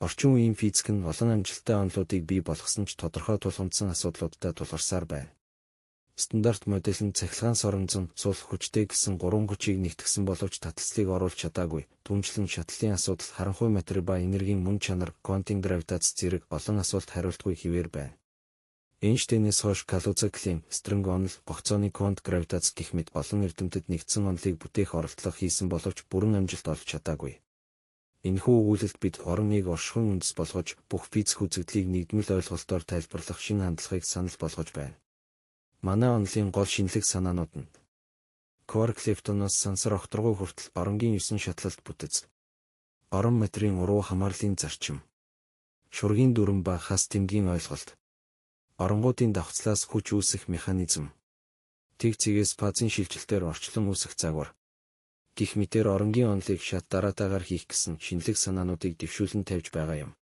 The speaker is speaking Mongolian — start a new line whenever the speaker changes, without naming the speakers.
Орчин үеийн физик нь олон амжилттай онолуудыг бий болгосон ч тодорхой тулгамдсан асуудлуудтай тулгарсаар байна. Стандарт модель нь цахилгаан соронзон суулгах хүчтэй гэсэн 3 хүчийг нэгтгсэн боловч таталцлыг оруулж чадаагүй. Түүнчлэн шатлалын асуудал, харанхуй материал ба энергийн мөн чанар, квантын гравитац зэрэг олон асуулт хариултгүй хэвээр байна. Эйнштейнээс хойш Калуза Клим, Стрэнг онол, гогцооны квант гравитац гэх мэт олон эрдэмтэд нэгдсэн онолыг бүтээх оролдлого хийсэн боловч бүрэн амжилт олж чадаагүй. Энэхүү өгүүлэлт бид орон нэг оршихуйн үндэс болгож бүх физик үзэгдлийг нэгдмэл ойлголтоор тайлбарлах шинэ хандлагыг санал болгож байна. Манай онолын гол шинэлэг санаанууд нь кварк лептоноос сансар окторгуй хүртэл оронгийн 9 шатлалт бүтэц. Орон материйн уруу хамаарлын зарчим. Шургийн дүрэн ба хас тэмдгийн ойлголт. Оронгуудын давхцлаас хүч үүсэх механизм. Тэг цэгээс фазын шилжилтээр орчлон үүсэх загвар. Гэх мэтээр оронгийн онолыг шат дараатаагаар хийх гэсэн шинэлэг санаануудыг дэвшүүлэн тавьж байгаа юм.